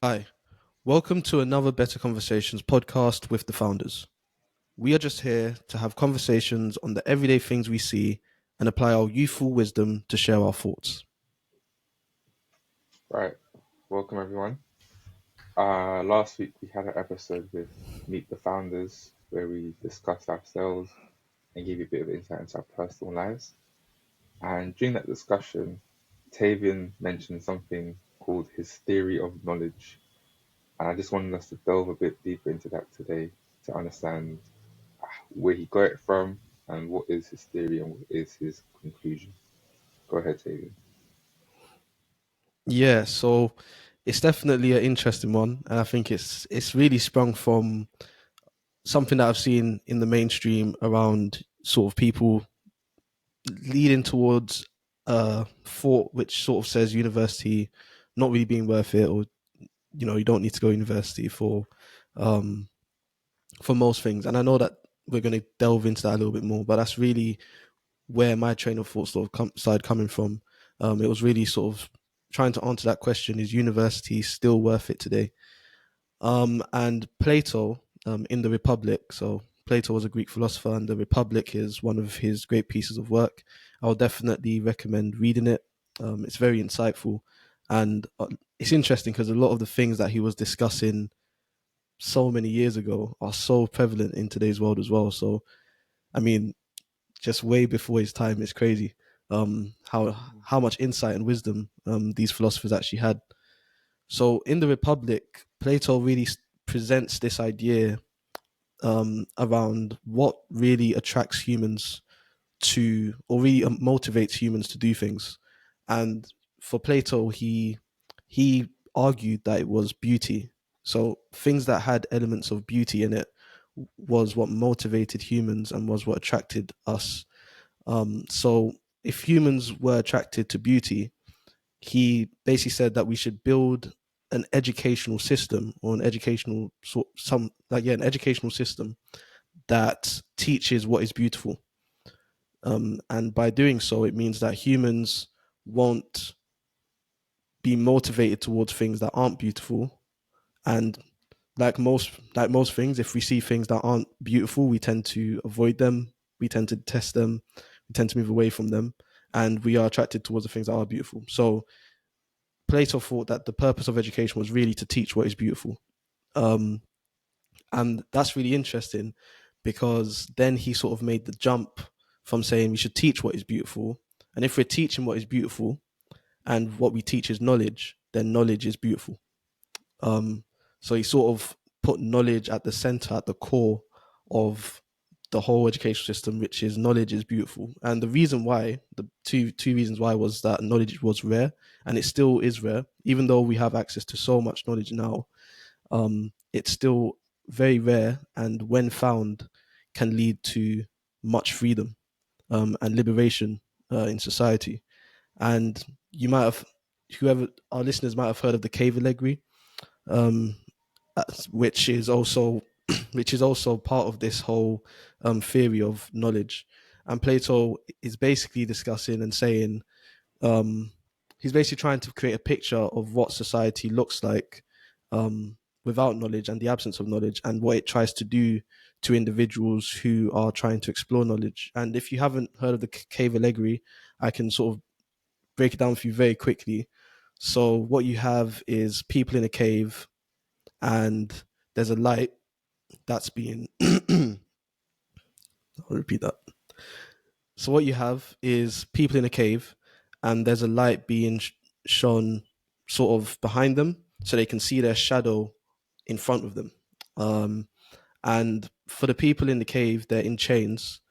Hi, welcome to another Better Conversations podcast with the founders. We are just here to have conversations on the everyday things we see and apply our youthful wisdom to share our thoughts. Right, welcome everyone. Last week we had an episode with Meet the Founders where we discussed ourselves and gave you a bit of insight into our personal lives. And during that discussion, Tavian mentioned something called his theory of knowledge. And I just wanted us to delve a bit deeper into that today to understand where he got it from and what is his theory and what is his conclusion. Go ahead, Tavian. Yeah, so it's definitely an interesting one, and I think it's really sprung from something that I've seen in the mainstream around sort of people leading towards thought which sort of says university not really being worth it, or you don't need to go to university um for most things. And I know that we're going to delve into that a little bit more, but that's really where my train of thought sort of started coming from. It was really sort of trying to answer that question: is university still worth it today? And Plato, in the Republic. So Plato was a Greek philosopher, and the Republic is one of his great pieces of work. I would definitely recommend reading it. It's very insightful, and it's interesting because a lot of the things that he was discussing so many years ago are so prevalent in today's world as well. So, I mean, just way before his time, it's crazy how much insight and wisdom these philosophers actually had. So, in the Republic, Plato really presents this idea around what really attracts humans to, or really motivates humans to do things. And for Plato, he argued that it was beauty. So things that had elements of beauty in it was what motivated humans and was what attracted us. So if humans were attracted to beauty, he basically said that we should build an educational system, or an educational sort some like yeah an educational system that teaches what is beautiful. And by doing so, it means that humans won't be motivated towards things that aren't beautiful. And like most things, if we see things that aren't beautiful, we tend to avoid them. We tend to test them. We tend to move away from them, and we are attracted towards the things that are beautiful. So Plato thought that the purpose of education was really to teach what is beautiful. Um, and that's really interesting because then he sort of made the jump from saying we should teach what is beautiful. And if we're teaching what is beautiful and what we teach is knowledge, then knowledge is beautiful. Um, so he sort of put knowledge at the center, at the core of the whole education system, which is knowledge is beautiful. And the reason why, the two reasons why, was that knowledge was rare, and it still is rare, even though we have access to so much knowledge now. It's still very rare, and when found, can lead to much freedom and liberation in society. And you might have, whoever our listeners might have heard of the cave allegory, um, which is also which is also part of this whole theory of knowledge. And Plato is basically discussing and saying, um, he's basically trying to create a picture of what society looks like without knowledge and the absence of knowledge, and what it tries to do to individuals who are trying to explore knowledge. And if you haven't heard of the cave allegory, I can sort of break it down for you very quickly. So what you have is people in a cave, and there's a light that's being I'll repeat that. So what you have is people in a cave, and there's a light being shone sort of behind them, so they can see their shadow in front of them. Um, and for the people in the cave, they're in chains,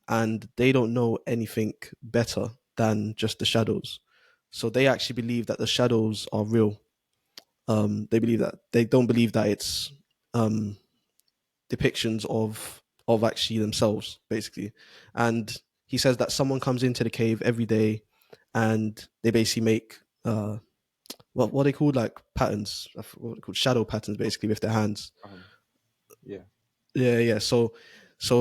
and they don't know anything better than just the shadows. So they actually believe that the shadows are real. They don't believe that it's um, depictions of actually themselves, basically. And he says that someone comes into the cave every day, and they basically make what they call like patterns, what they call shadow patterns, basically with their hands. Um, yeah. Yeah, yeah. So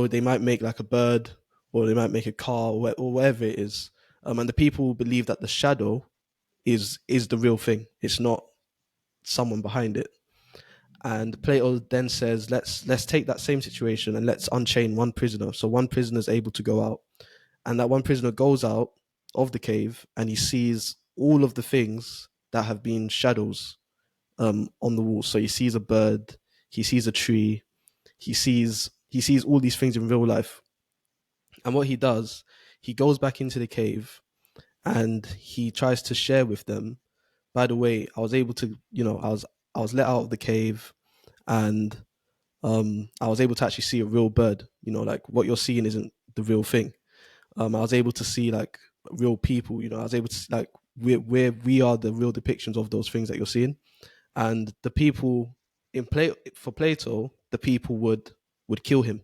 they might make like a bird, or they might make a car, or whatever it is. And the people believe that the shadow is the real thing. It's not. someone behind it. And Plato then says, let's take that same situation and let's unchain one prisoner. So one prisoner is able to go out, and that one prisoner goes out of the cave and he sees all of the things that have been shadows on the wall. So he sees a bird, he sees a tree, he sees all these things in real life. And what he does, he goes back into the cave and he tries to share with them. By the way, I was able to, I was let out of the cave, and I was able to actually see a real bird. Like what you're seeing isn't the real thing. I was able to see like real people. I was able to like we are the real depictions of those things that you're seeing. And the people in play for Plato, the people would kill him,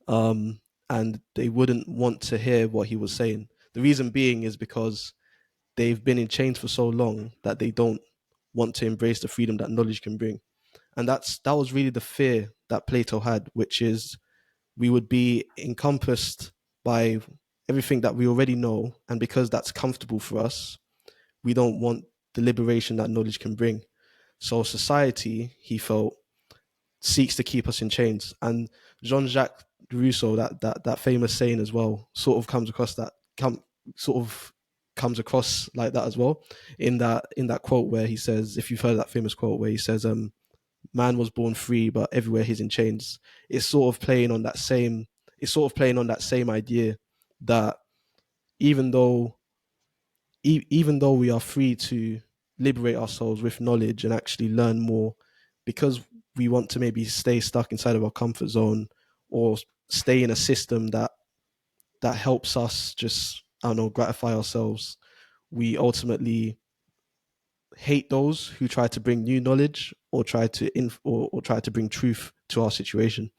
um, and they wouldn't want to hear what he was saying. The reason being is because they've been in chains for so long that they don't want to embrace the freedom that knowledge can bring. And that was really the fear that Plato had, which is we would be encompassed by everything that we already know, and because that's comfortable for us, we don't want the liberation that knowledge can bring. So society, he felt, seeks to keep us in chains. And Jean-Jacques Rousseau, that famous saying as well, sort of comes across like that as well, in that quote where he says, if you've heard that famous quote where he says, "Man was born free, but everywhere he's in chains." It's sort of playing on that same. It's sort of playing on that same idea that even though even though we are free to liberate ourselves with knowledge and actually learn more, because we want to maybe stay stuck inside of our comfort zone or stay in a system that helps us just, I don't know, gratify ourselves, we ultimately hate those who try to bring new knowledge or or try to bring truth to our situation.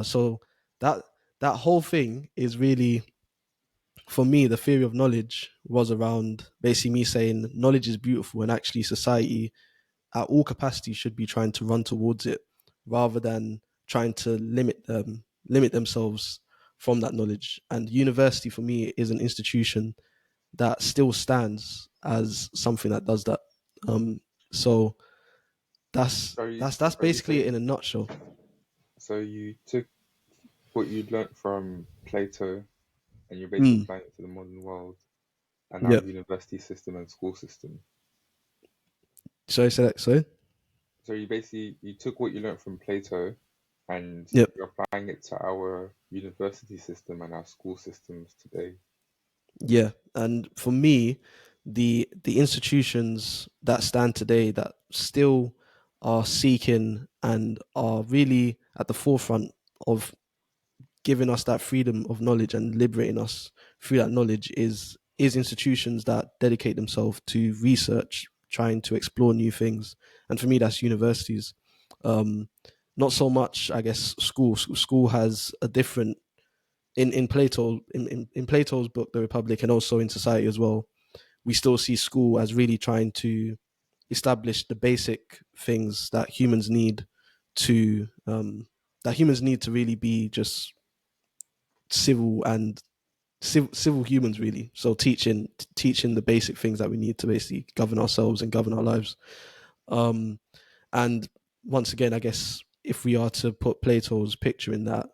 So that that whole thing is really, for me, the theory of knowledge was around basically me saying knowledge is beautiful, and actually society at all capacities should be trying to run towards it rather than trying to limit themselves from that knowledge. And university for me is an institution that still stands as something that does that. So that's Are you that's that's are you basically it saying in a nutshell. so you took what you learnt from Plato and you're basically Mm, applying it to the modern world and our yeah. university system and school system? Sorry, say that. Sorry. So you took what you learnt from Plato and Yep. you're applying it to our university system and our school systems today. Yeah, and for me, the institutions that stand today that still are seeking and are really at the forefront of giving us that freedom of knowledge and liberating us through that knowledge is institutions that dedicate themselves to research, trying to explore new things. And for me, that's universities. Um, Not so much, I guess, school. School has a different in Plato's book, The Republic, and also in society as well. We still see school as really trying to establish the basic things to that humans need to really be just civil and civil humans, really. So teaching the basic things that we need to basically govern ourselves and govern our lives. Um, and once again, I guess if we are to put Plato's picture in that,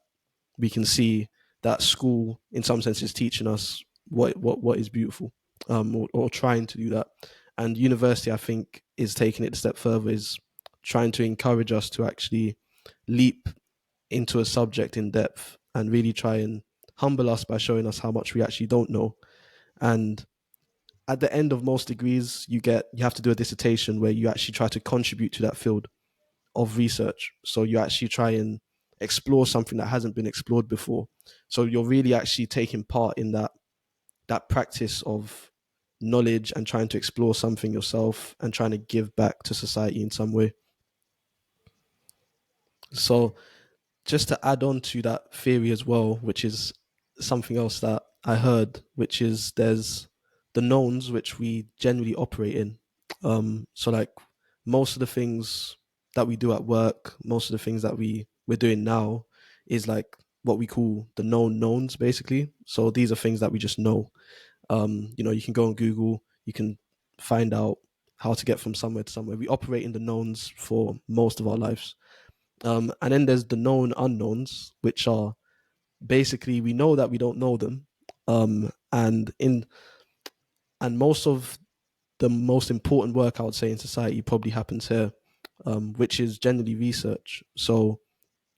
we can see that school, in some sense, is teaching us what is beautiful, or trying to do that. And university, I think, is taking it a step further, is trying to encourage us to actually leap into a subject in depth and really try and humble us by showing us how much we actually don't know. And at the end of most degrees, you have to do a dissertation where you actually try to contribute to that field of research. So you actually try and explore something that hasn't been explored before. So you're really actually taking part in that practice of knowledge and trying to explore something yourself and trying to give back to society in some way. So just to add on to that theory as well, which is something else that I heard, which is there's the knowns which we generally operate in. So like most of the things that we do at work, most of the things that we're doing now is like what we call the known knowns, basically. So these are things that we just know. You can go on Google, you can find out how to get from somewhere to somewhere. We operate in the knowns for most of our lives. And then there's the known unknowns, which are basically we know that we don't know them. And most of the most important work I would say in society probably happens here, which is generally research. So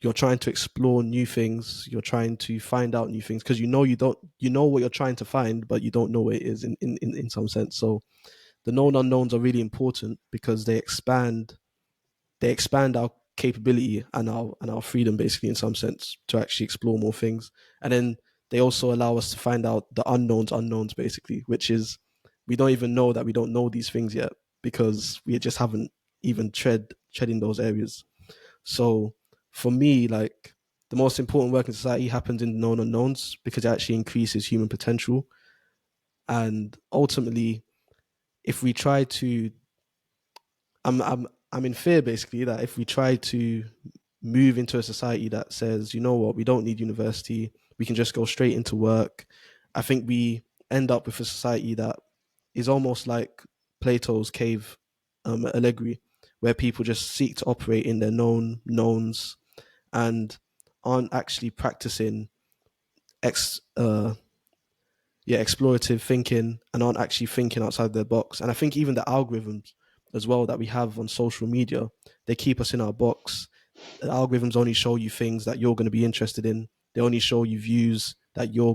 you're trying to explore new things, you're trying to find out new things because you know what you're trying to find, but you don't know what it is in some sense. So the known unknowns are really important because they expand our capability and our freedom basically in some sense to actually explore more things. And then they also allow us to find out the unknowns basically, which is we don't even know that we don't know these things yet because we just haven't even tread in those areas. So for me, like the most important work in society happens in the known unknowns because it actually increases human potential. And ultimately, if we try to I'm in fear basically that if we try to move into a society that says, you know what, we don't need university, we can just go straight into work, I think we end up with a society that is almost like Plato's cave allegory, where people just seek to operate in their known knowns and aren't actually practicing ex explorative thinking and aren't actually thinking outside their box. And I think even the algorithms as well that we have on social media, they keep us in our box. The algorithms only show you things that you're going to be interested in. They only show you views that you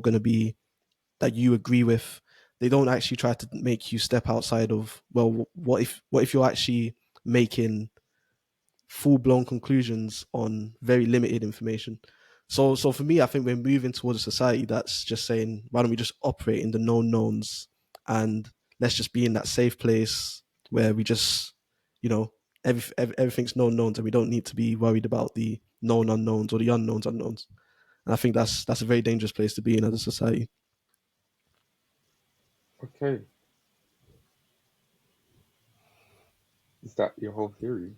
agree with. They don't actually try to make you step outside of, well, what if you're actually making full blown conclusions on very limited information. So for me, I think we're moving towards a society that's just saying, why don't we just operate in the known knowns and let's just be in that safe place where we just, you know, everything's known knowns and we don't need to be worried about the known unknowns or the unknowns unknowns. And I think that's a very dangerous place to be in as a society. Okay, is that your whole theory?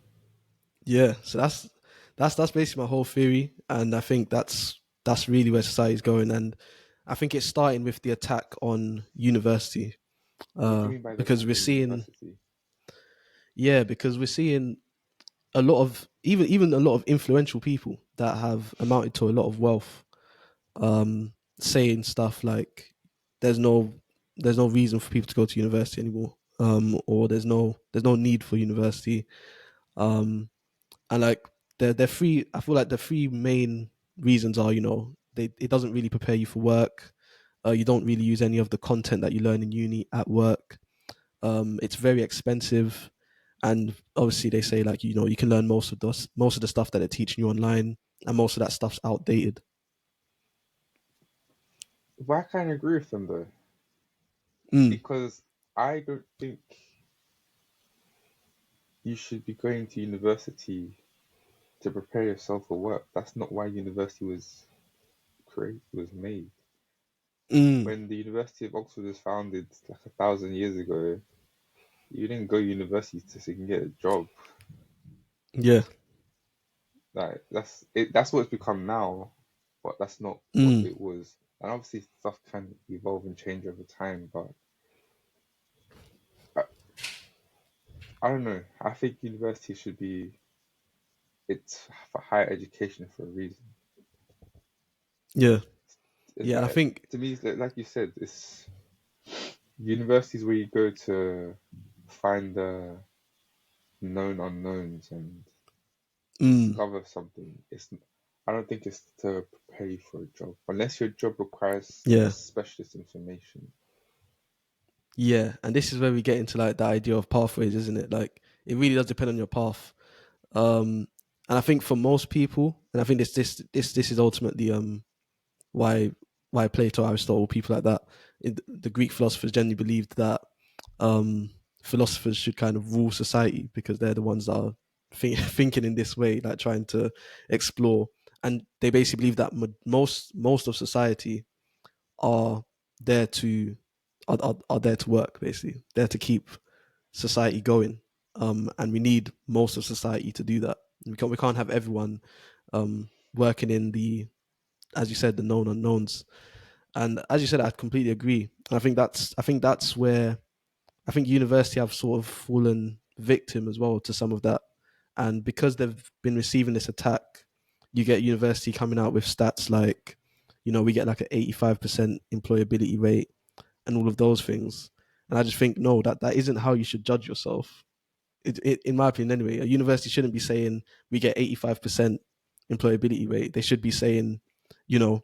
Yeah, so that's basically my whole theory, and I think that's really where society is going, and I think it's starting with the attack on university, What do you mean by the because attack we're on seeing, university? yeah, because we're seeing a lot of even a lot of influential people that have amounted to a lot of wealth, saying stuff like there's no there's no reason for people to go to university anymore, or there's no need for university, um, and like they're three. I feel like the three main reasons are, it doesn't really prepare you for work. You don't really use any of the content that you learn in uni at work. It's very expensive, and obviously they say like you can learn most of the stuff that they're teaching you online, and most of that stuff's outdated. But I kind of agree with them though, Mm, because I don't think you should be going to university to prepare yourself for work. That's not why university was made. mm, When the University of Oxford was founded like 1,000 years ago, you didn't go to university so you can get a job. yeah. Like that's it. That's what it's become now, but that's not what Mm, it was. And obviously, stuff can evolve and change over time. But I, I don't know. I think university should be it's for higher education for a reason. yeah. It's Yeah. And I like think to me, it's like you said, it's universities where you go to find the known unknowns and mm, discover something. I don't think it's to prepare you for a job unless your job requires yeah. specialist information. Yeah. And this is where we get into like the idea of pathways, isn't it? Like it really does depend on your path. Um, and I think for most people, and I think this is ultimately why Plato, Aristotle, people like that, the Greek philosophers generally believed that um, philosophers should kind of rule society because they're the ones that are thinking in this way, like trying to explore. And they basically believe that most of society are there to are there to work, basically, there to keep society going. And we need most of society to do that. We can't have everyone working in the, as you said, the known unknowns. And as you said, I completely agree. And I think that's where I think university have sort of fallen victim as well to some of that. And because they've been receiving this attack, you get university coming out with stats like, we get like an 85% employability rate and all of those things. And I just think, no, that isn't how you should judge yourself. In my opinion, anyway, a university shouldn't be saying we get 85% employability rate. They should be saying, you know,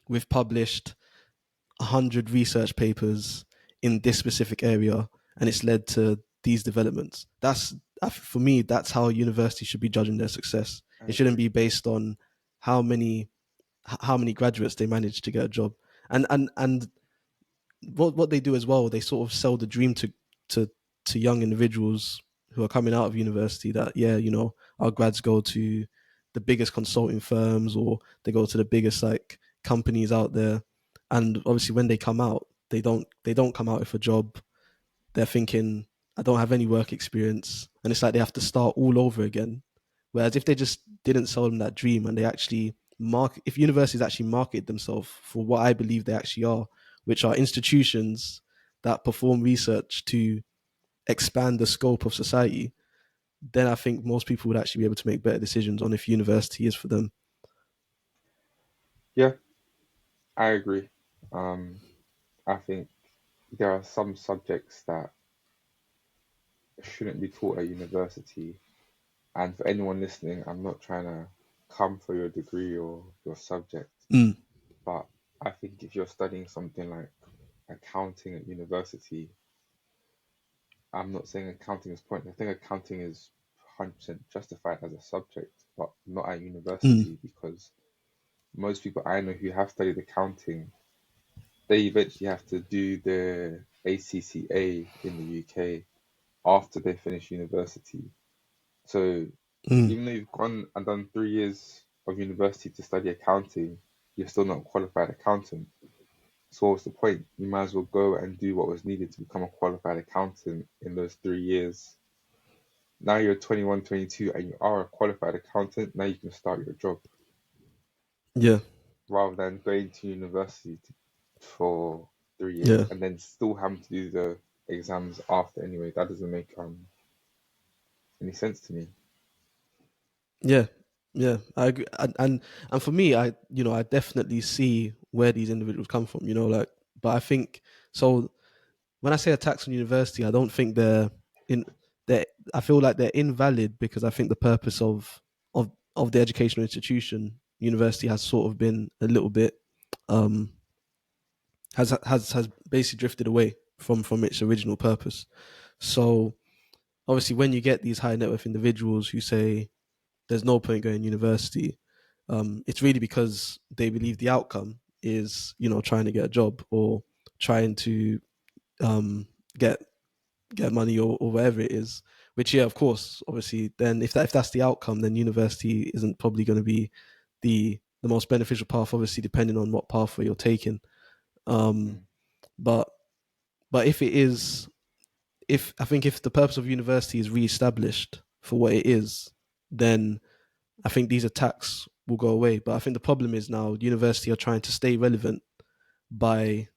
we've published 100 research papers in this specific area and it's led to these developments. For me, that's how universities should be judging their success. I It shouldn't agree. be based on how many how many graduates they manage to get a job. And what they do as well, they sort of sell the dream to to young individuals who are coming out of university that, yeah, our grads go to the biggest consulting firms or they go to the biggest like companies out there, and obviously when they come out, they don't come out with a job. They're thinking, I don't have any work experience, and it's like they have to start all over again. Whereas if they just didn't sell them that dream and they actually if universities actually market themselves for what I believe they actually are, which are institutions that perform research to expand the scope of society, then I think most people would actually be able to make better decisions on if university is for them. Yeah, I agree. Um, I think there are some subjects that shouldn't be taught at university. And for anyone listening, I'm not trying to come for your degree or your subject, Mm, but I think if you're studying something like accounting at university, I'm not saying accounting is pointless. I think accounting is 100% justified as a subject, but not at mm, university because most people I know who have studied accounting, they eventually have to do the ACCA in the UK after they finish university. So mm. even though you've gone and done 3 years of university to study accounting, you're still not a qualified accountant. So what's the point? You might as well go and do what was needed to become a qualified accountant in those 3 years. Now you're 21, 22, and you are a qualified accountant. Now you can start your job Yeah, rather than going to university for 3 years yeah, and then still having to do the exams after anyway. That doesn't make any sense to me. yeah, yeah. I agree. And for me, I definitely see where these individuals come from. But I think so. When I say attacks on university, I don't think in they I feel like they're invalid because I think the purpose of the educational institution, university, has sort of been a little bit um has basically drifted away from its original purpose. So obviously when you get these high net worth individuals who say there's no point going to university, it's really because they believe the outcome is, trying to get a job or trying to um, get get money or whatever it is. Which, yeah, of course, obviously, then if that's the outcome, then university isn't probably going to be the most beneficial path. Obviously, depending on what pathway you're taking. Um, Mm. but but if it is, if I think if the purpose of university is re-established for what it is, then I think these attacks will go away. But I think the problem is now university are trying to stay relevant by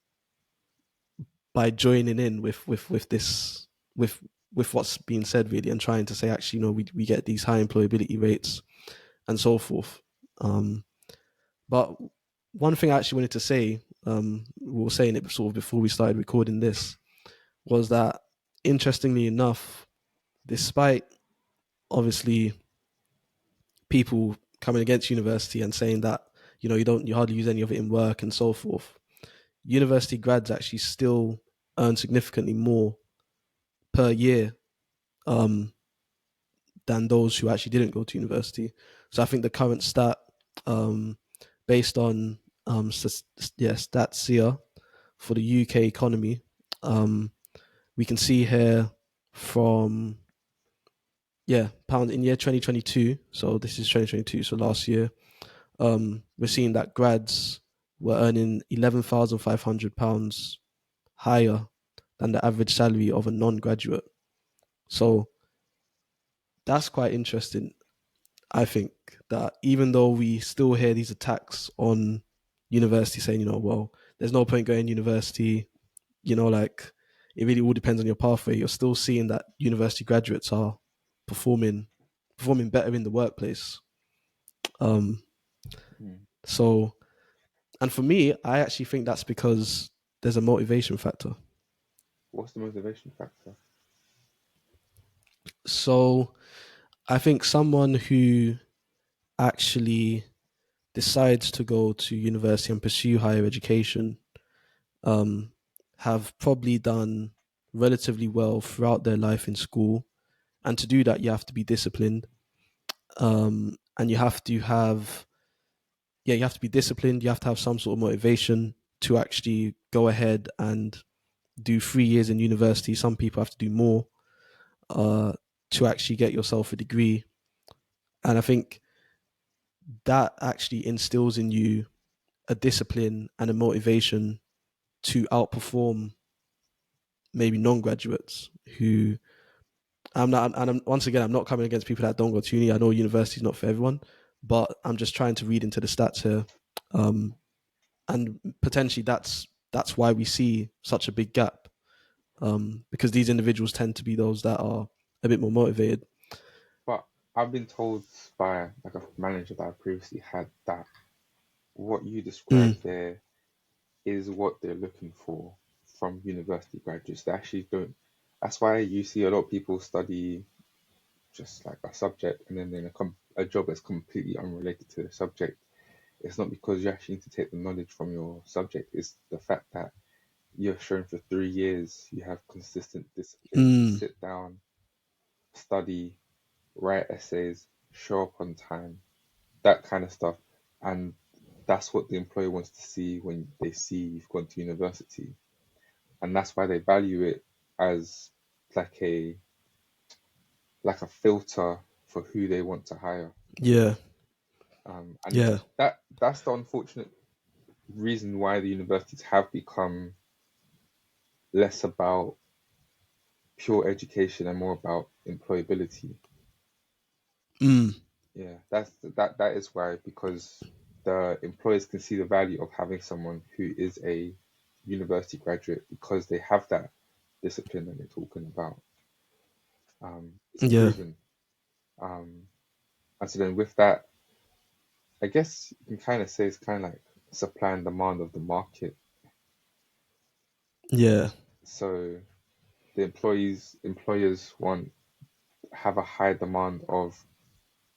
joining in with this with what's being said really, and trying to say actually, we get these high employability rates and so forth. But one thing I actually wanted to say, we were saying it sort of before we started recording this, was that interestingly enough, despite obviously people coming against university and saying that you hardly use any of it in work and so forth, university grads actually still earn significantly more per year um, than those who actually didn't go to university. So I think the current stat, um, based on Statsia for the UK economy, um, we can see here from pound in year 2022. So this is 2022. So last year, we're seeing that grads were earning £11,500 higher than the average salary of a non-graduate. So that's quite interesting. I think that even though we still hear these attacks on university saying, well, there's no point going to university, like it really all depends on your pathway. You're still seeing that university graduates are performing performing better in the workplace. Um, Mm. so, and for me, I actually think that's because there's a motivation factor. What's the motivation factor? So, I think someone who actually decides to go to university and pursue higher education um, have probably done relatively well throughout their life in school. And to do that, you have to be disciplined. And you have to have, yeah, you have to be disciplined. You have to have some sort of motivation to actually go ahead and do 3 years in university. Some people have to do more uh, to actually get yourself a degree. And I think that actually instills in you a discipline and a motivation to outperform maybe non-graduates who I'm not, and I'm, once again, I'm not coming against people that don't go to uni. I know university is not for everyone, but I'm just trying to read into the stats here, um, and potentially that's why we see such a big gap, because these individuals tend to be those that are a bit more motivated. But I've been told by like a manager that I previously had that what you Mm, described there is what they're looking for from university graduates. They actually don't. That's why you see a lot of people study just like a subject and then in a job that's completely unrelated to the subject. It's not because you actually need to take the knowledge from your subject. It's the fact that you're shown for 3 years you have consistent discipline to mm, sit down, study, write essays, show up on time, that kind of stuff. And that's what the employer wants to see when they see you've gone to university. And that's why they value it as like a like a filter for who they want to hire. yeah, And yeah, that's the unfortunate reason why the universities have become less about pure education and more about employability. mm, Yeah, that is why, because the employers can see the value of having someone who is a university graduate because they have that discipline that they're talking about. It's yeah, proven. Um, and so then with that, I guess you can kind of say it's kind of like supply and demand of the market. yeah, So the employers want have a high demand of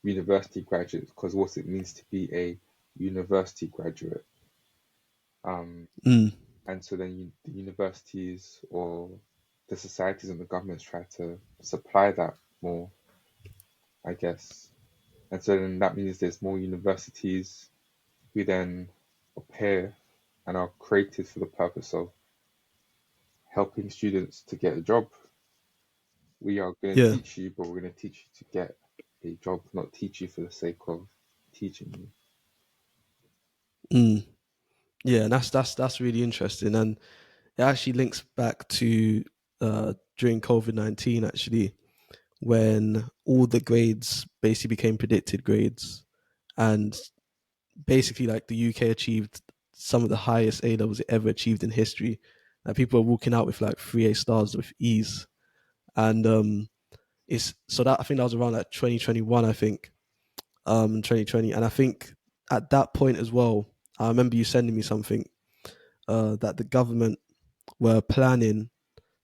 university graduates because what it means to be a university graduate. Um, mm, and so then the universities or the societies and the governments try to supply that more, I guess. And so then that means there's more universities who then appear and are created for the purpose of helping students to get a job. We are going to yeah, teach you, but we're going to teach you to get a job, not teach you for the sake of teaching you. mm, yeah. And that's really interesting, and it actually links back to during COVID-19 actually, when all the grades basically became predicted grades, and basically like the UK achieved some of the highest A levels it ever achieved in history. Like people are walking out with like 3 A stars with ease, and it's so that I think that was around like 2021, I think, 2020, and I think at that point as well, I remember you sending me something that the government were planning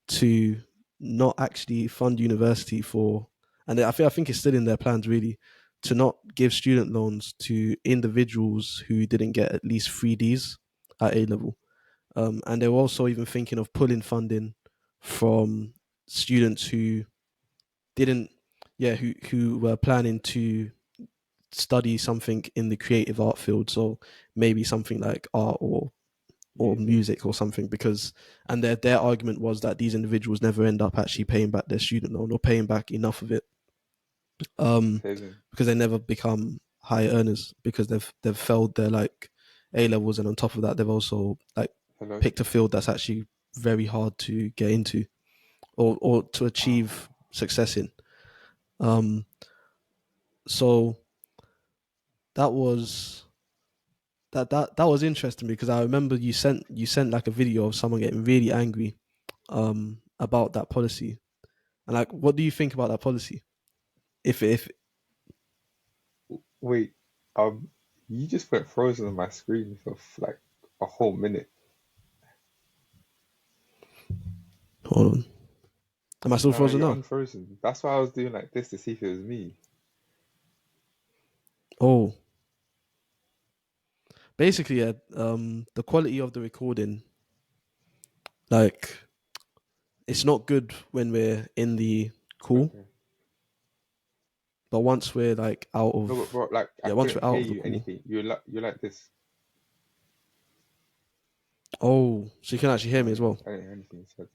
to not actually fund university for, and I think it's still in their plans really, to not give student loans to individuals who didn't get at least 3 Ds at A level. And they were also even thinking of pulling funding from students who didn't, yeah, who were planning to study something in the creative art field. So maybe something like art or Music, music or something, because and their argument was that these individuals never end up actually paying back their student loan or paying back enough of it, um Tavian. because they never become high earners because they've failed their like A levels, and on top of that they've also like Hello. picked a field that's actually very hard to get into or to achieve Ah, success in. um so that was that was interesting because I remember you sent like a video of someone getting really angry about that policy. And like, what do you think about that policy? If Wait, um, you just went frozen on my screen for like a whole minute. hold on, am I still No, frozen you're now? unfrozen. That's why I was doing like this to see if it was me. Oh, basically, yeah. The quality of the recording, like, it's not good when we're in the call, Okay. but once we're like out No, but of, bro, like I yeah, once couldn't we're out hear of the you call. anything. You're like this. Oh, so you can actually hear No, me as well. I didn't hear anything you said.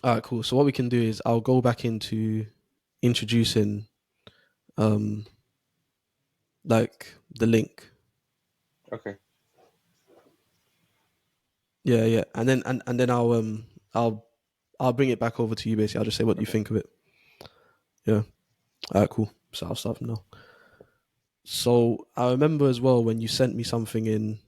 All right, cool. So what we can do is I'll go back into introducing um like the link. Okay. Yeah, yeah. And then I'll I'll bring it back over to you basically. I'll just say what you Okay. think of it. Yeah. All right, cool. So I'll start from now. So I remember as well when you sent me something in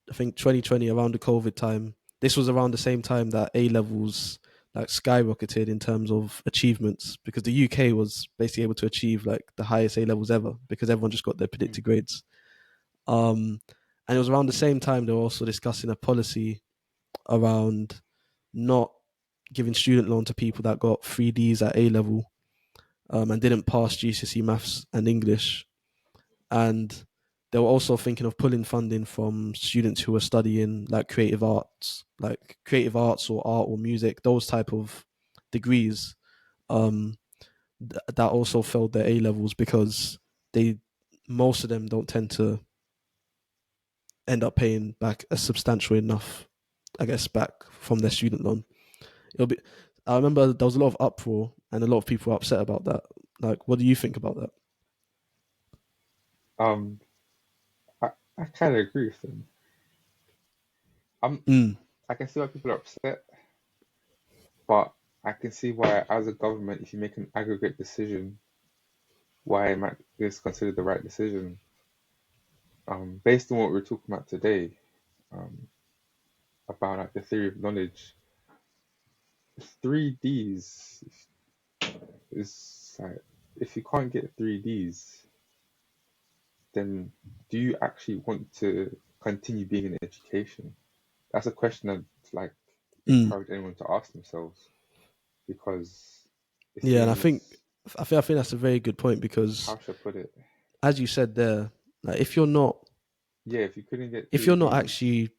I think 2020 around the COVID time. This was around the same time that A levels like skyrocketed in terms of achievements because the UK was basically able to achieve like the highest A levels ever because everyone just got their Mm, predicted grades. Um, and it was around the same time they were also discussing a policy around not giving student loan to people that got 3Ds at A level and didn't pass GCSE maths and English. And they were also thinking of pulling funding from students who were studying like creative arts or art or music, those type of degrees. Um, that also failed their A levels because they most of them don't tend to end up paying back a substantial enough, I guess, back from their student loan. It'll be. I remember there was a lot of uproar and a lot of people were upset about that. Like, what do you think about that? Um, I kind of agree with them. I'm Mm, I can see why people are upset, but I can see why, as a government, if you make an aggregate decision, why it might is considered the right decision. Based on what we're talking about today, um, about like the theory of knowledge, 3Ds is like if you can't get 3Ds, then do you actually want to continue being in education? That's a question I'd like mm. encourage anyone to ask themselves because it Yeah, and seems, I think that's a very good point because, how should I put it? as you said there, like Yeah, if you couldn't get if you're not 3Ds, actually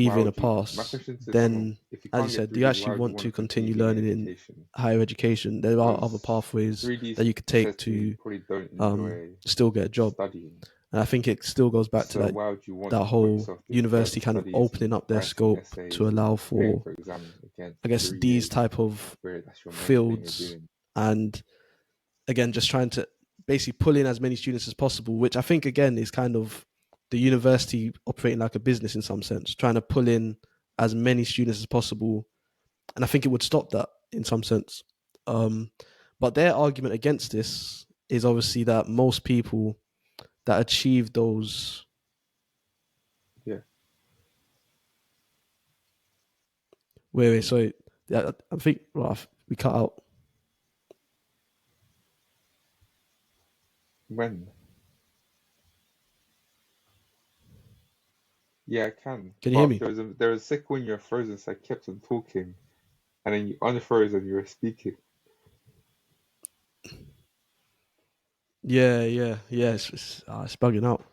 why achieving a would you? My pass, question to someone, then if you as can't you get said, do you 3Ds, why actually would you want want to to continue continue being in learning in education? higher education? There are other Because pathways 3Ds that you could says take to me you to probably don't enjoy still get a job. studying. And I think it still goes back to So why would you want that to put whole yourself through further university kind of studies opening and up their writing scope to essays and allow preparing for, for exams again I for guess, three these years, type of where that's your main thing you're fields, doing? and again, just trying to basically pull in as many students as possible, which I think again is kind of the university operating like a business in some sense, trying to pull in as many students as possible, and I think it would stop that in some sense. Um, but their argument against this is obviously that most people that achieve those. Yeah. Wait, sorry. Yeah, I think well, we cut out. When? Yeah, I can. Can you hear But me? there was a second when you're frozen, so I kept on talking, and then you unfroze and you were speaking. Yeah, yeah. It's bugging out.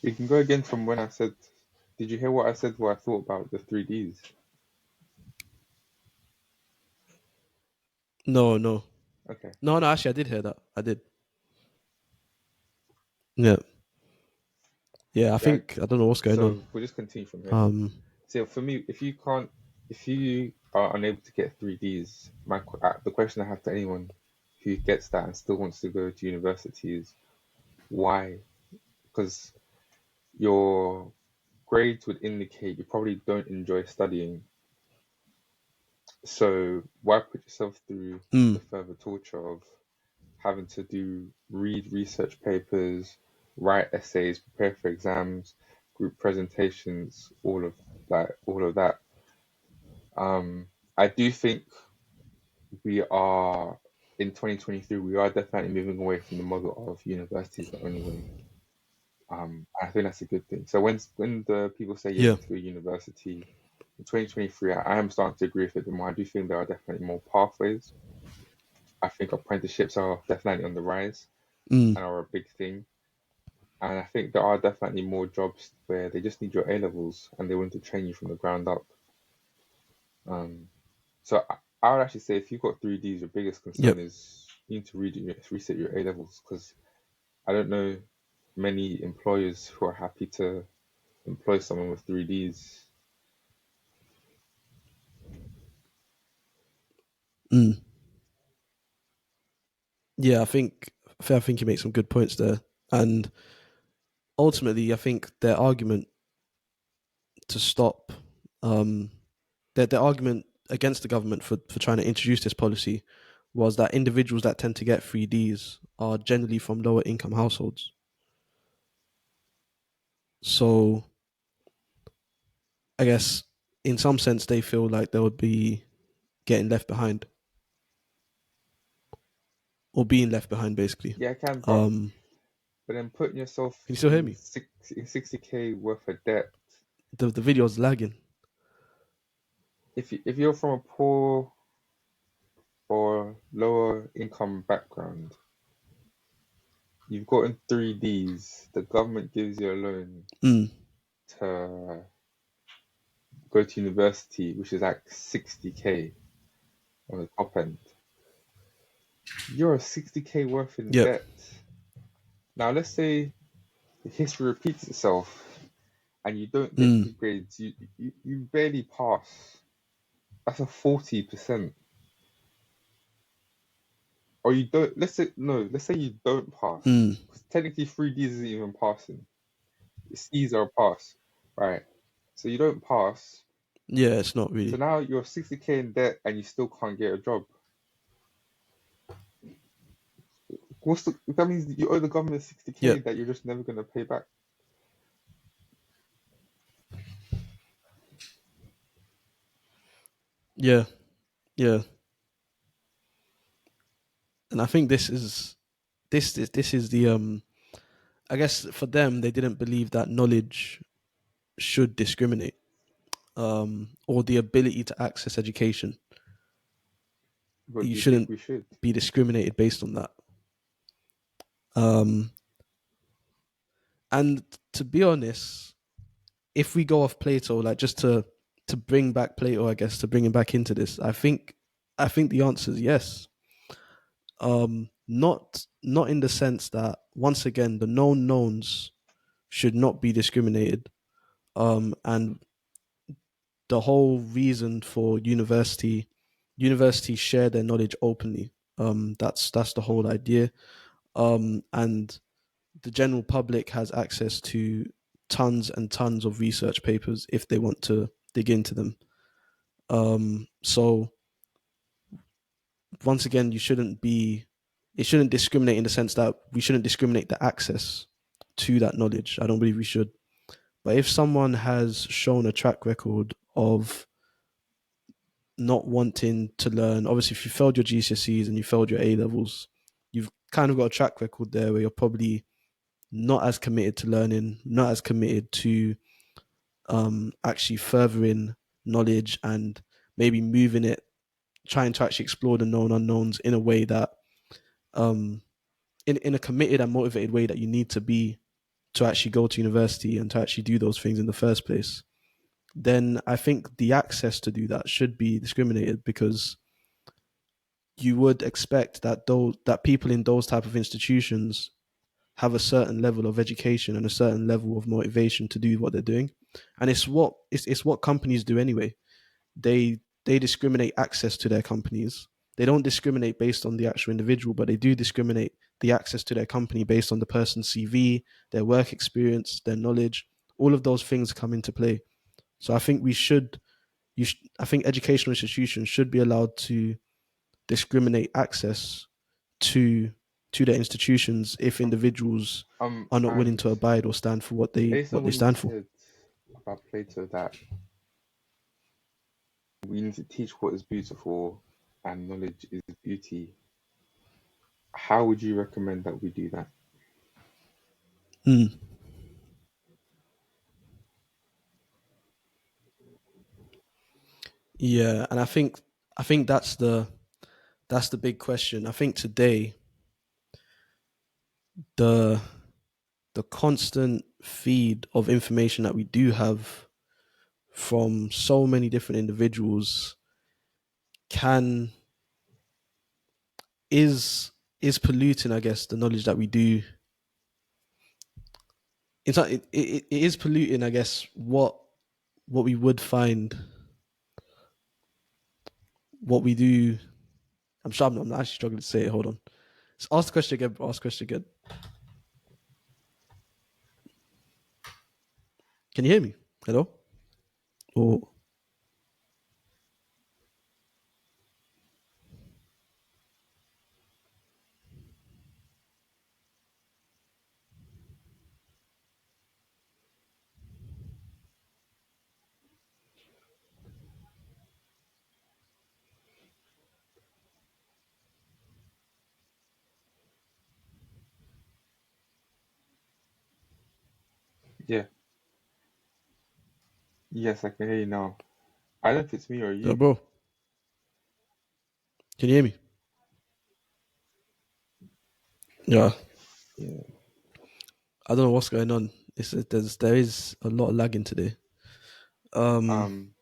You can go again from when I said. Did you hear what I said? What I thought about the 3Ds? No, no, Okay, no, no. Actually, I did hear that. I did. Yeah, yeah. I yeah. think I don't know what's going on. So we'll just continue from here. Um, So for me, if you can't, if you are unable to get 3Ds, the question I have to anyone who gets that and still wants to go to university is why? Because your grades would indicate you probably don't enjoy studying. So why put yourself through Mm, the further torture of having to read research papers, write essays, prepare for exams, group presentations, all of that. I do think we are in 2023. We are definitely moving away from the model of university is the only way. I think that's a good thing. So when the people say you yeah. need to go to university in 2023, I am starting to agree with it more. I do think there are definitely more pathways. I think apprenticeships are definitely on the rise Mm, and are a big thing. And I think there are definitely more jobs where they just need your A levels and they want to train you from the ground up. Um, so I would actually say if you've got 3Ds, your biggest yep. concern is you need to reset your A levels because I don't know many employers who are happy to employ someone with 3Ds. Mm, yeah, I think you make some good points there, and ultimately, I think their argument to stop um, their argument against the government for trying to introduce this policy was that individuals that tend to get 3Ds are generally from lower income households. So I guess in some sense they feel like they would be getting left behind or being left behind basically. Yeah, I can, Um, but then putting yourself can you still hear me? 60K worth of debt. The video's lagging. If you're from a poor or lower income background, you've gotten 3Ds. The government gives you a loan Mm, to go to university, which is like 60K on the top end. You're 60K worth in yep. debt. Now, let's say the history repeats itself and you don't get Mm, good grades, you barely pass. That's a 40%. Or you don't, let's say, no, let's say you don't pass. mm, Because technically 3Ds isn't even passing. C's are a pass, right? So you don't pass. yeah, it's not So really. now you're 60K in debt and you still can't get a job. That means you owe the government 60K Yep. that you're just never going to pay back. Yeah. Yeah. And I think this is the I guess for them they didn't believe that knowledge should discriminate, or the ability to access education. But You do you think shouldn't we should? be discriminated based on that. Um, and to be honest, if we go off Plato, like just to bring back Plato, I guess to bring him back into this, I think the answer is yes. Not in the sense that once again the known knowns should not be discriminated. And the whole reason for universities share their knowledge openly. That's the whole idea. And the general public has access to tons and tons of research papers if they want to dig into them. So once again, it shouldn't discriminate in the sense that we shouldn't discriminate the access to that knowledge. I don't believe we should. But if someone has shown a track record of not wanting to learn, obviously, if you failed your GCSEs and you failed your A levels, you've kind of got a track record there where you're probably not as committed to learning, not as committed to actually furthering knowledge and maybe moving it, trying to actually explore the known unknowns in a way that, um, in a committed and motivated way that you need to be to actually go to university and to actually do those things in the first place, then I think the access to do that should be discriminated because you would expect that people in those type of institutions have a certain level of education and a certain level of motivation to do what they're doing, and it's what companies do anyway. they discriminate access to their companies. They don't discriminate based on the actual individual, but they do discriminate the access to their company based on the person's CV, their work experience, their knowledge. All of those things come into play. So I think I think educational institutions should be allowed to discriminate access to their institutions if individuals are not willing And to abide or stand for based on what they what you stand for. said about Plato, that we need to teach what is beautiful and knowledge is beauty, how would you recommend that we do that? Mm. Yeah, and I think that's the big question. I think today the constant feed of information that we do have from so many different individuals can is polluting, I guess, the knowledge that we do. It's not, it is polluting, I guess, what we would find, what we do. I'm actually struggling to say it. Hold on. Just ask the question again. Ask the question again. Can you hear me? Hello? Oh, Yeah, yes, I can hear you now. I don't know if it's me or yeah, you. bro. Can you hear me? Yeah. Yeah. I don't know what's going on. There is a lot of lagging today. Um, Um,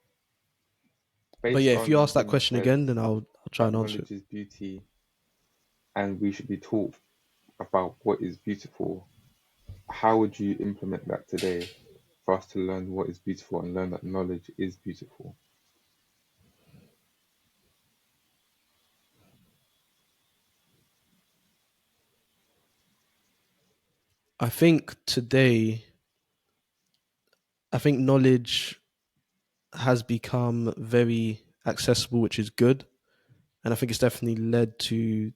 but yeah, based if you on ask that what you question said, again, then I'll try that and answer it. knowledge is beauty and we should be taught about what is beautiful, how would you implement that today for us to learn what is beautiful and learn that knowledge is beautiful? I think today, I think knowledge has become very accessible, which is good, and I think it's definitely led to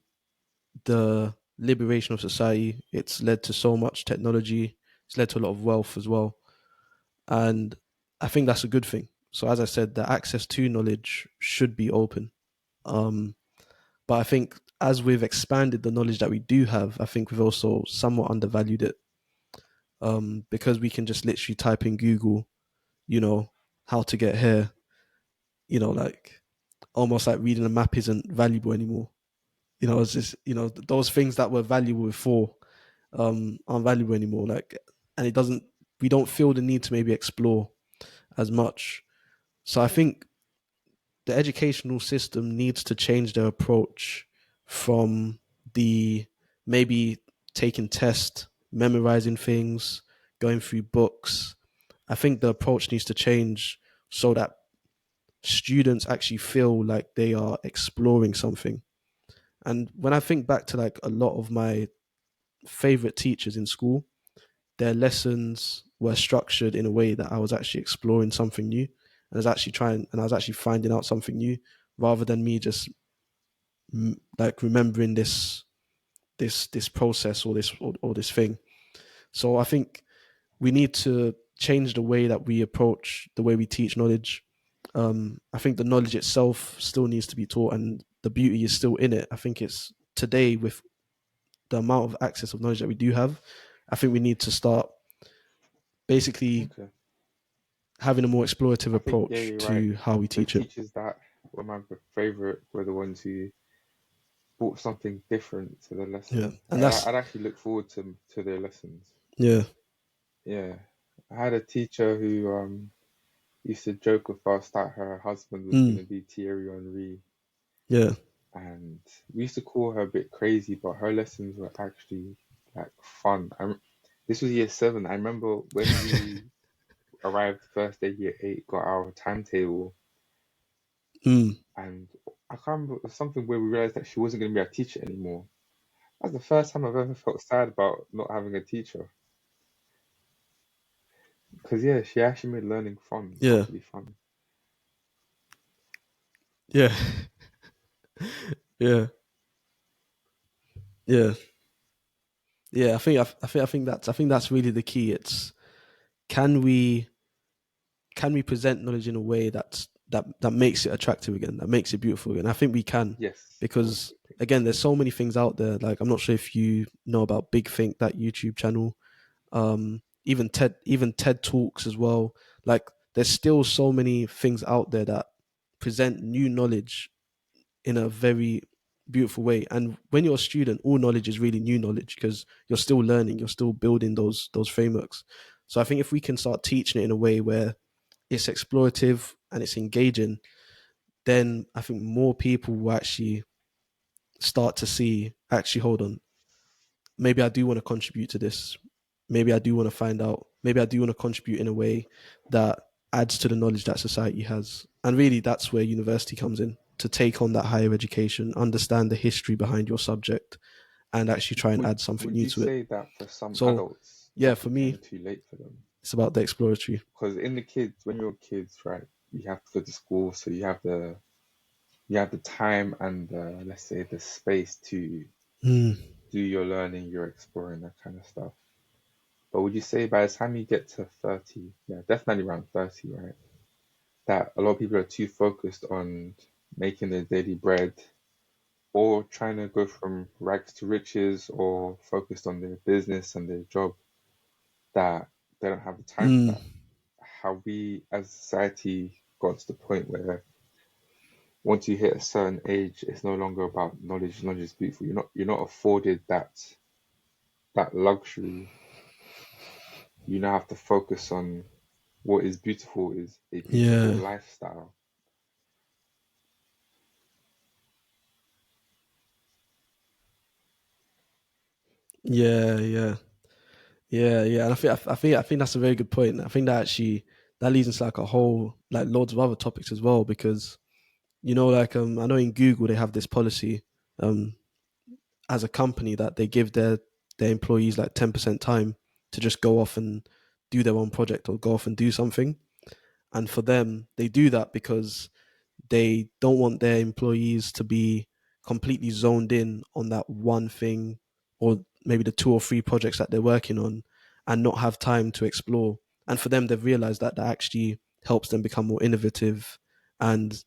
the liberation of society. It's led to so much technology. It's led to a lot of wealth as well, and I think that's a good thing. So, as I said, the access to knowledge should be open. Um, but I think as we've expanded the knowledge that we do have, I think we've also somewhat undervalued it. Because we can just literally type in Google, you know, how to get here, like almost like reading a map isn't valuable anymore. It's just, those things that were valuable before aren't valuable anymore. Like, and we don't feel the need to maybe explore as much. So I think the educational system needs to change their approach from the maybe taking tests, memorizing things, going through books. I think the approach needs to change so that students actually feel like they are exploring something. And when I think back to like a lot of my favorite teachers in school, their lessons were structured in a way that I was actually exploring something new, and I was actually finding out something new rather than me just like remembering this process or this thing. So I think we need to change the way that we approach the way we teach knowledge. I think the knowledge itself still needs to be taught, and the beauty is still in it. I think it's today with the amount of access of knowledge that we do have. I think we need to start basically Okay. having a more explorative I think, yeah, approach you're right. to how we The teach it. teachers that were my favorite were the ones who brought something different to the Yeah, lesson. and that's I'd actually look forward to their lessons. yeah, Yeah. I had a teacher who used to joke with us that her husband was mm, going to be Thierry Henry, yeah, and we used to call her a bit crazy, but her lessons were actually like fun. This was year seven. I remember when we arrived first day year eight, got our timetable. Mm. And I can't remember, it was something where we realized that she wasn't going to be our teacher anymore. That's the first time I've ever felt sad about not having a teacher. Because, yeah, she actually made learning fun, Yeah. properly fun. Yeah. Yeah. Yeah. Yeah. I think that's really the key. It's can we can we present knowledge in a way that makes it attractive again, that makes it beautiful again? I think we can, Yes, that was a because big thing. again, there's so many things out there. Like I'm not sure if you know about Big Think, that YouTube channel, even TED Talks as well. Like there's still so many things out there that present new knowledge in a very beautiful way. And when you're a student, all knowledge is really new knowledge because you're still learning, you're still building those frameworks. So I think if we can start teaching it in a way where it's explorative and it's engaging, then I think more people will actually start to see, actually, hold on, maybe I do want to contribute to this. Maybe I do want to find out. Maybe I do want to contribute in a way that adds to the knowledge that society has. And really, that's where university comes in, to take on that higher education, understand the history behind your subject, and actually try and Would add something would new you to it. say that for some So, adults yeah, that for me, became too late for them? it's about the exploratory. Because in the kids, when you're kids, right, you have to go to school, so you have the time and let's say the space to Mm, do your learning, you're exploring that kind of stuff. But would you say by the time you get to 30, yeah, definitely around 30, right, that a lot of people are too focused on making their daily bread or trying to go from rags to riches or focused on their business and their job, that they don't have the time for mm, that? How we as a society got to the point where once you hit a certain age, it's no longer about knowledge. Knowledge is beautiful. You're not afforded that luxury. You now have to focus on what is beautiful is a beautiful yeah, lifestyle. yeah, yeah, yeah. And I think that's a very good point. I think that actually that leads into like a whole, like loads of other topics as well, because like I know in Google they have this policy, um as a company, that they give their employees like 10% time to just go off and do their own project or go off and do something. And for them, they do that because they don't want their employees to be completely zoned in on that one thing, or maybe the two or three projects that they're working on, and not have time to explore. And for them, they've realized that that actually helps them become more innovative, and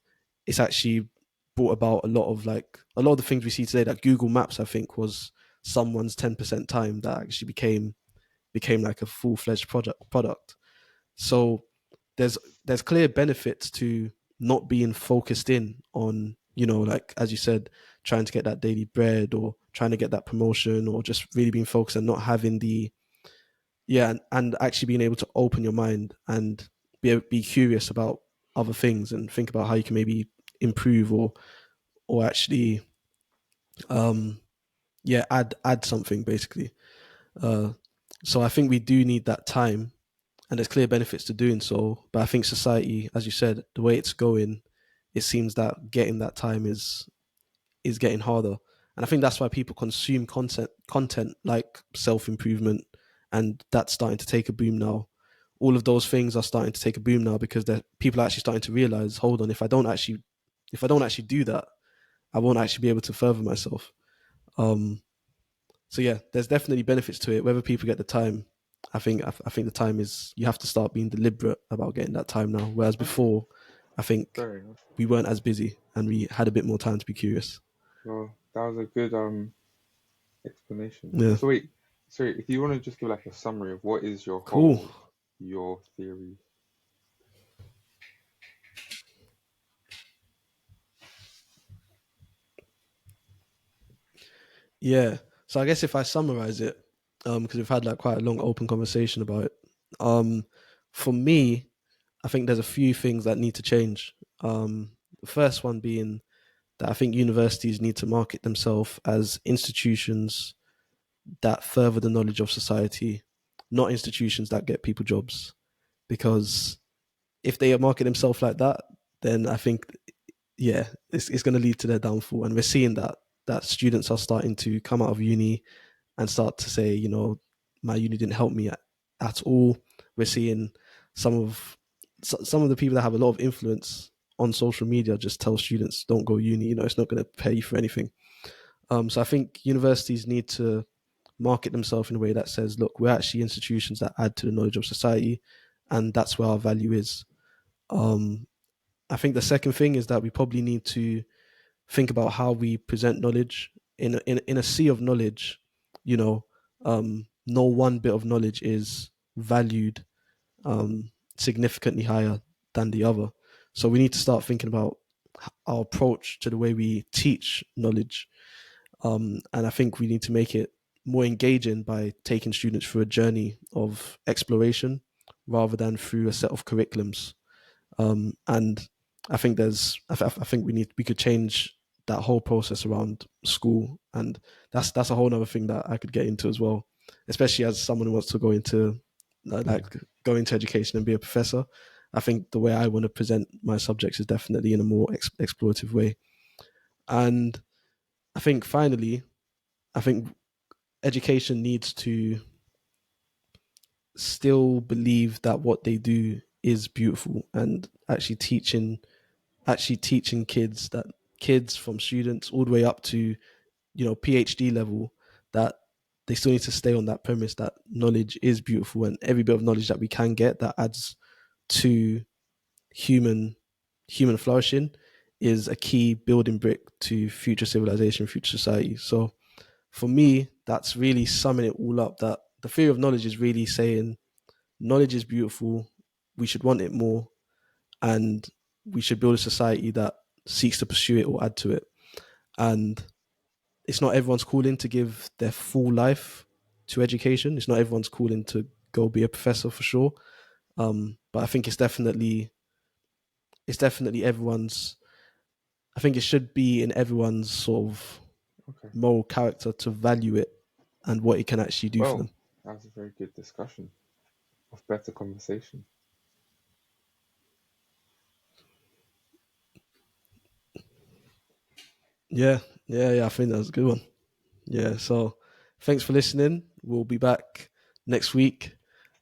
it's actually brought about a lot of the things we see today. That Google Maps, I think, was someone's 10% time that actually became like a full-fledged product. So there's there's clear benefits to not being focused in on, like as you said, trying to get that daily bread or trying to get that promotion, or just really being focused and not having the, yeah, and actually being able to open your mind and be curious about other things and think about how you can maybe improve, or actually, um yeah, add something basically. uh so I think we do need that time, and there's clear benefits to doing so. But I think society, as you said, the way it's going, it seems that getting that time is getting harder. And I think that's why people consume content like self improvement, and that's starting to take a boom now. All of those things are starting to take a boom now because people are actually starting to realize, hold on, if I don't actually do that, I won't actually be able to further myself. Um, so yeah, there's definitely benefits to it. Whether people get the time, I think the time is, you have to start being deliberate about getting that time now. Whereas Okay, before, I think fair enough. we weren't as busy and we had a bit more time to be curious. Well, that was a good explanation. Yeah, So wait, sorry, if you want to just give like a summary of what is cool. your theory. Yeah. So I guess if I summarize it, because we've had like quite a long open conversation about it. Um, for me, I think there's a few things that need to change. The first one being that I think universities need to market themselves as institutions that further the knowledge of society, not institutions that get people jobs. Because if they market themselves like that, then I think yeah, it's going to lead to their downfall. And we're seeing that students are starting to come out of uni and start to say, my uni didn't help me at all. We're seeing some of some of the people that have a lot of influence on social media just tell students don't go uni. It's not going to pay you for anything. So I think universities need to market themselves in a way that says, look, we're actually institutions that add to the knowledge of society, and that's where our value is. Um, I think the second thing is that we probably need to think about how we present knowledge in a sea of knowledge. You know, no one bit of knowledge is valued significantly higher than the other. So we need to start thinking about our approach to the way we teach knowledge. And I think we need to make it more engaging by taking students through a journey of exploration rather than through a set of curriculums. And I think I think we could change that whole process around school, and that's a whole other thing that I could get into as well, especially as someone who wants to go into like go into education and be a professor. I think the way I want to present my subjects is definitely in a more explorative way. And I think finally, I think education needs to still believe that what they do is beautiful, and actually teaching kids from students all the way up to PhD level, that they still need to stay on that premise that knowledge is beautiful, and every bit of knowledge that we can get that adds to human human flourishing is a key building brick to future civilization, future society. So for me, that's really summing it all up, that the theory of knowledge is really saying knowledge is beautiful, we should want it more, and we should build a society that seeks to pursue it or add to it. And it's not everyone's calling to give their full life to education. It's not everyone's calling to go be a professor for sure. But I think it's definitely everyone's. I think it should be in everyone's sort of Okay. moral character to value it and what it can actually do for Well, them. that was a very good discussion of better conversation. Yeah, yeah. I think that was a good one. Yeah. So thanks for listening. We'll be back next week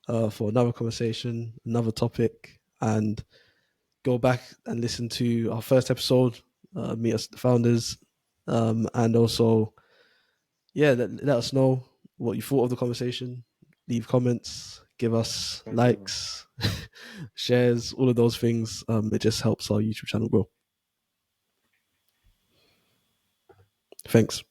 for another conversation, another topic, and go back and listen to our first episode, meet us the founders, and also, yeah, let us know what you thought of the conversation. Leave comments, give us Thank you very much. likes, shares, all of those things. It just helps our YouTube channel grow. Thanks.